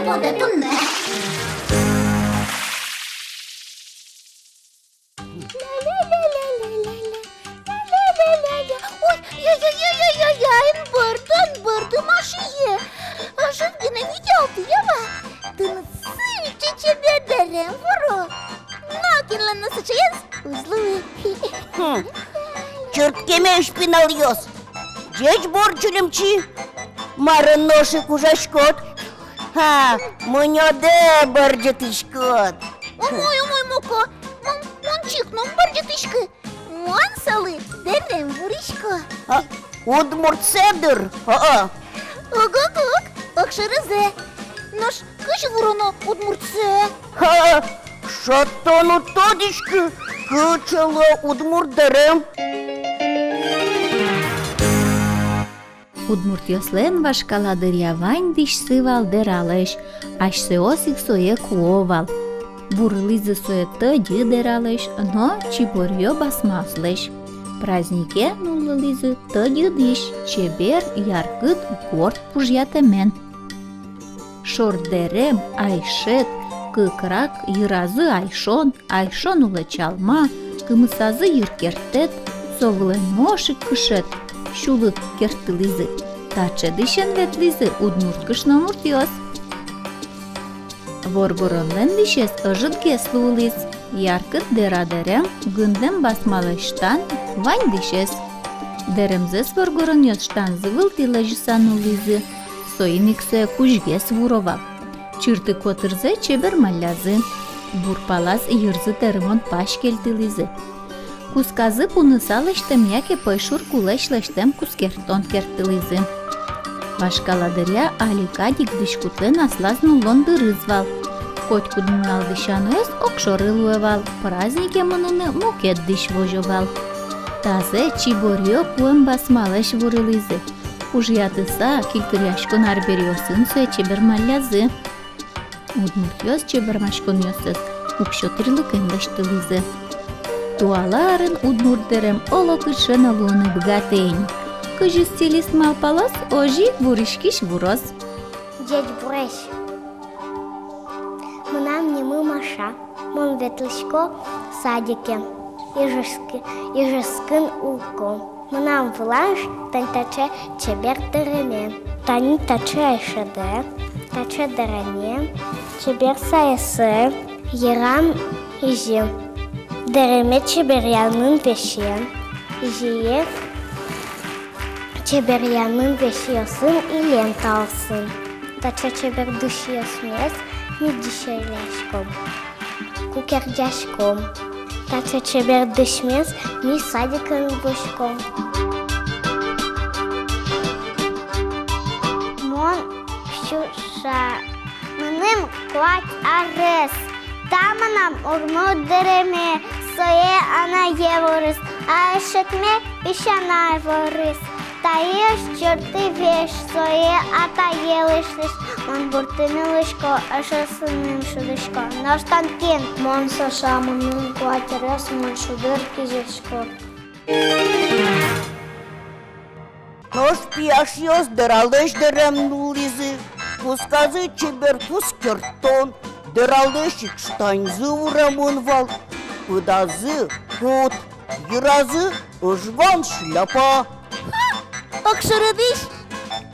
подетунне. Ой, я-я-я-я-я, Энберт, машие. А что ты не видел ты, ява? Ты насыпче тебе дарем, вору. Накинла на сычаяс узлы. Чырткеме шпинал йос. Деч борчулемчи. Марын ношик ужашкот. Ха, мунёде борджетышкот. Омой, Моко. Мон чикнув борджетышкы. Мансалы дарем вуришко. Удмуртседыр. Ого-гог, окшырызе. Наш кыш вуруно удмуртсе. Ха, шаттану тодышкы. Кычылы удмуртдарым. Удмуртьослен вашкаладыр явань дишсы валдералеш, ашсы осик сое куовал. Бурлизы сое тыды дералеш, но чиборьё басмаслеш. Празднике нуллизы тыды диш, чебер яркыт горд пужьятемен. Шордерем айшет, кыкрак йыразы айшон улы чалма, кымысазы йыркертет, совлен мошик кышет. Шулык кертылизы, таче дишен ветлизы удмурткыш номуртьос. Воргоронлен дишес ыжыт кеслуулиз, яркыт дерадерем гындем басмалыштан вань дишес. Деремзес воргороньос штанзы вылтила жысанулизы, соимиксе кужгес вуровал. Чырты котырзе чебер малязы, бурпалас йырзы теремон паш келтилизы. Кусказы пунысалыштым яке пойшур кулешлештем кускертон кертылизы. Вашкаладыря алика дикдышкутлен аслазну лондырызвал. Хоть кудмал дышануэс окшорылуевал, празднике мыныны мукет дыш вожовал. Тазе чиборьё пуэм басмалеш вурылизы. Ужьятыса килтыряшкон арберьосын суе чебермалязы. Удмуртьёс чебермашкон ёсыз, укшотырлыкын даштылызы. Туаларын удмуртдерем олокышын алуны бгатень. Кыжы стилист малпалас ожи вурышкиш вурос. Дядь Буреш, мынам немы маша, мон ветлышко садике, ежескын улко. Мынам влаш, тань таче чебер дереме, тань таче айшеде, таче дереме, чебер саясы, ерам изи. Дереме чеберянын пешен, жиев чеберянын пешесын илен талсын. Тача чебер душиосмес не дишеляшком, кукердяшком. Тача чебер дышмес не садиком бушком. Мон шуша, мыным клать арес. Таманам урмут дереме, сое ана еворыс, а шетме ишана ворыс. Таеш черты веш, сое ата елышлыш, мон буртыны лышко, ашасыным шудышко. Наштан кен, мон саша, мыным клатерес, мон шудыр кизешко. Нож пияшьёс дыралдыш дерем нулизы, кусказы чебер кускертон. Дыралдышик штаньзы урамонвал, пыдазы кот, йыразы ыжван шляпа. Окшырыдыш,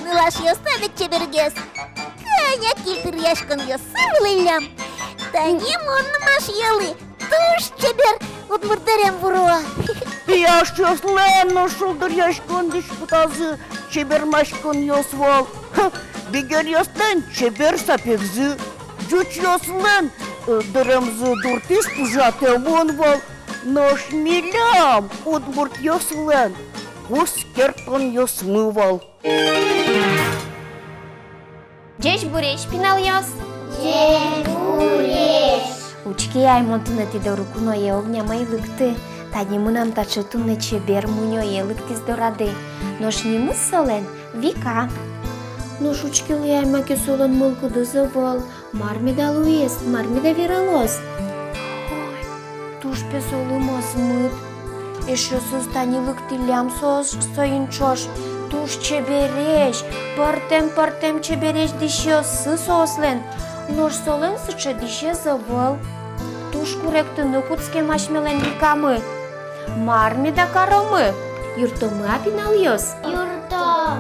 нылаш ёстадык чебергес. Кыня килтыр яшкын ёсы вылылям. Тани моннымаш елы, туш чебер удмуртдарем вуруа. Пияшьёс ленно шулдыр яшкын диш пыдазы чебермашкын ёсвал. Бигер ёстен чебер сапегзы. Жуч ёслен, дырымзы дуртыш пужате вонвал, но шмелям удмурт ёслен, кускертон ёсмывал. Дядь Буреш пинал ёс? Дядь Буреш! Учки аймонтуны тиде рукуно е огня майлыкты, тади мунам тачытуны чебер муньо елыктиз дорады, но шнимыз солен вика. Но шучкил я маки солон молку дозывал, мармида луест, мармида вералос. Ой, туш песолу мосмыт. Еще сустани лыктилям сос, соинчош, Туш чебереш, пărтем чебереш дише сы сослен, нош солен сыче дише зăвăл. Туш куректыны куцке машмелен викамы. Марми да каромы, юртомы апинал йос. Юрто!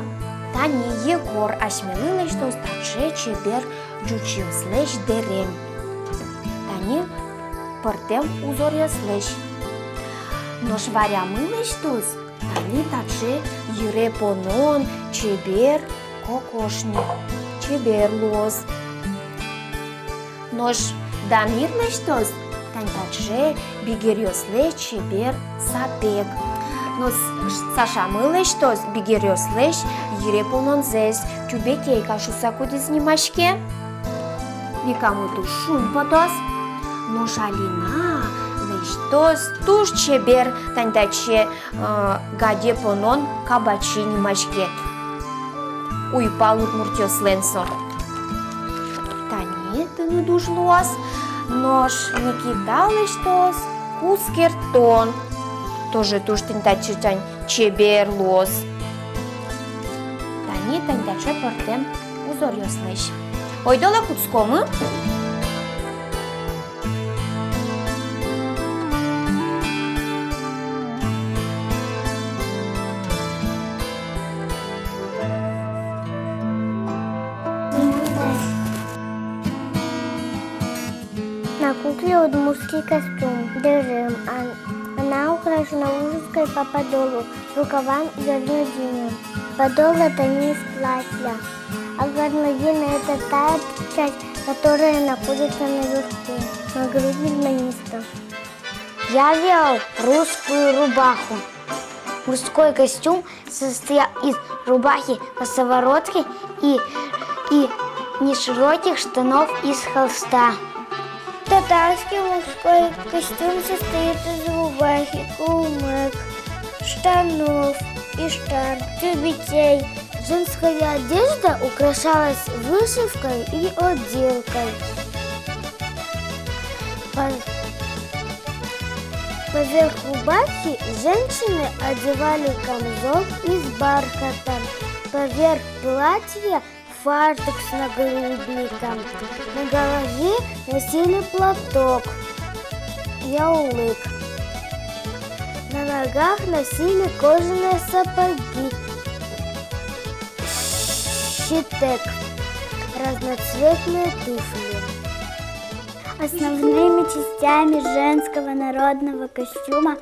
Тани Егор ашмелылеш тос таче чебер джучилслеш дерем. Тани пărтем узорьослеш. Нош варямылеш тос, тани таче йыре понон чебер кокошник, чебер лоз. Нош дамирлеш тос, тань таче бигерьослеш чебер сапек. Нос сашамылеш тос, бигерьослеш йыре пононзес, тюбекей кашуса кудис нимашке. Викамы туш шумпотос, нош Алина леш туш чебер тань таче гаде понон кабачи нимашке. Уйпалут муртёсленсо. Тани тыны душ луас, нош Никита леш тос, кускертон. Тоже туш тань таче тань чебер лос. Тани тань таче пărтем узорьослеш. Ойдола куцкомы? На кукле удмуртский костюм, дырым, она украшена узкой по подолу, рукавам и горловине. Подол это не из платья, а горловина это та часть, которая находится наверху, на груди гимнаста. Я вел русскую рубаху. Мужской костюм состоял из рубахи косоворотки и нешироких штанов из холста. Татарский мужской костюм состоит из рубахи, кумык, штанов и штан, тюбетей. Женская одежда украшалась вышивкой и отделкой. Поверх рубахи женщины одевали камзол из бархата, поверх платья фартук с нагрудником. На голове носили платок, яулык. На ногах носили кожаные сапоги, щитек, разноцветные туфли. Основными частями женского народного костюма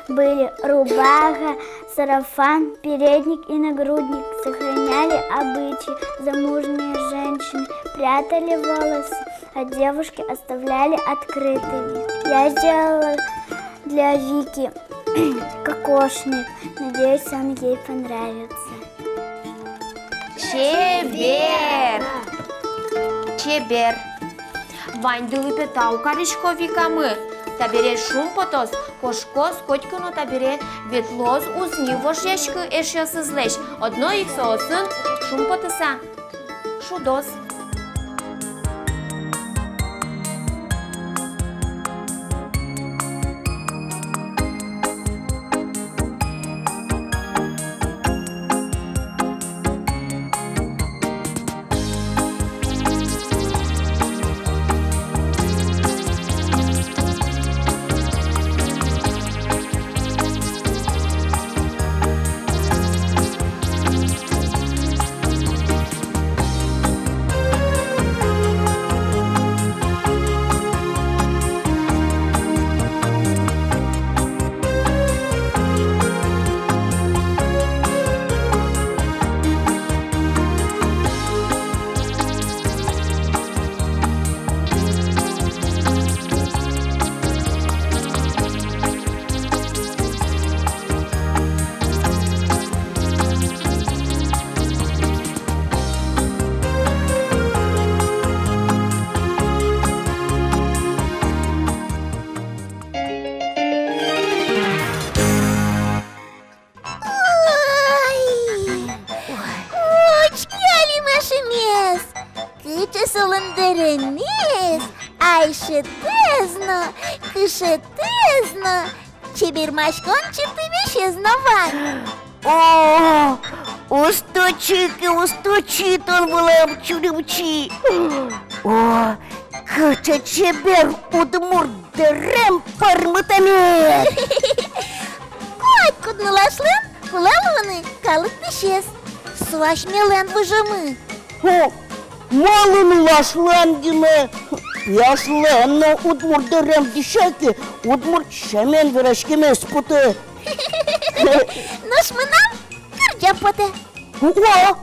были рубаха, сарафан, передник и нагрудник. Сохраняли обычаи. Замужние женщины прятали волосы, а девушки оставляли открытыми. Я сделала для Вики кокошник. Надеюсь, он ей понравится. Чебер! Чебер! Вандылы петау каришко викамы. Табере шумпотос, кошко скотькано табере ветлоз узни вошешкы эшьосызлеш. Одно их соосын шумпотоса. Шудос. Чебермашкон чертымешезнован. О, устучит он вылам чудовчи. О, кыча чебер удмур дерем пармутамет. Куать куднулашлын, кулалуны, калык дышес. Суаш мелен выжимы. О, малын лашлангина. Яшленна удмур дерем дишаки, удмур шамен вырашкеме спуты. Наш мынам кырджапоте. О,